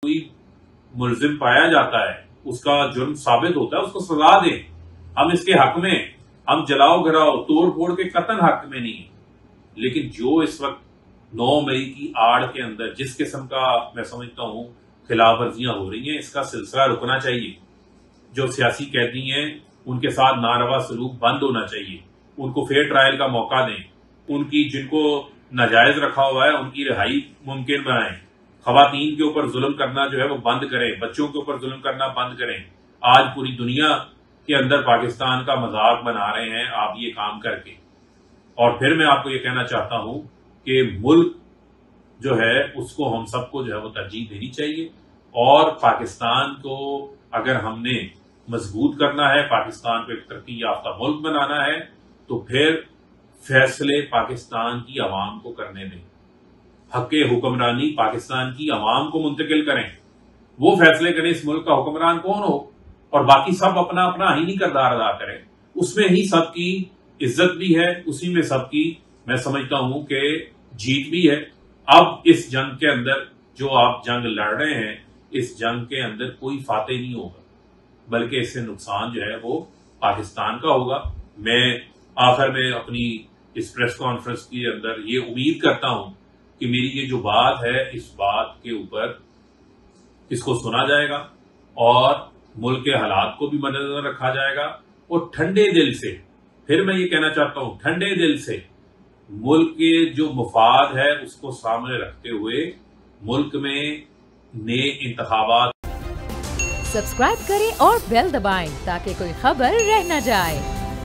कोई मुलजिम पाया जाता है, उसका जुर्म साबित होता है, उसको सजा दें। हम इसके हक में, हम जलाओ गिराओ तोड़ फोड़ के कतन हक में नहीं है। लेकिन जो इस वक्त 9 मई की आड़ के अंदर जिस किस्म का मैं समझता हूं खिलाफ वर्जियां हो रही हैं, इसका सिलसिला रुकना चाहिए। जो सियासी कैदी हैं उनके साथ नारवा सलूक बंद होना चाहिए। उनको फेयर ट्रायल का मौका दें। उनकी जिनको नाजायज रखा हुआ है उनकी रिहाई मुमकिन बनाएं। खवातीन के ऊपर जुल्म करना जो है वो बंद करें। बच्चों के ऊपर जुल्म करना बंद करें। आज पूरी दुनिया के अंदर पाकिस्तान का मजाक बना रहे हैं आप ये काम करके। और फिर मैं आपको ये कहना चाहता हूं कि मुल्क जो है उसको हम सबको जो है वो तरजीह देनी चाहिए। और पाकिस्तान को अगर हमने मजबूत करना है, पाकिस्तान को एक तरक्की याफ्ता मुल्क बनाना है, तो फिर फैसले पाकिस्तान की आवाम को करने दें। हक़े हुक्मरानी पाकिस्तान की आवाम को मुंतकिल करें। वो फैसले करें इस मुल्क का हुक्मरान कौन हो, और बाकी सब अपना अपना आईनी किरदार अदा करें। उसमें ही सबकी इज्जत भी है, उसी में सबकी मैं समझता हूं कि जीत भी है। अब इस जंग के अंदर जो आप जंग लड़ रहे हैं, इस जंग के अंदर कोई फातेह नहीं होगा, बल्कि इससे नुकसान जो है वो पाकिस्तान का होगा। मैं आखिर में अपनी इस प्रेस कॉन्फ्रेंस के अंदर ये उम्मीद करता हूं कि मेरी ये जो बात है इस बात के ऊपर इसको सुना जाएगा और मुल्क के हालात को भी मद्देनजर रखा जाएगा। और ठंडे दिल से, फिर मैं ये कहना चाहता हूं, ठंडे दिल से मुल्क के जो मुफाद है उसको सामने रखते हुए मुल्क में नए इंतखाबात। सब्सक्राइब करें और बेल दबाएं ताकि कोई खबर रह न जाए।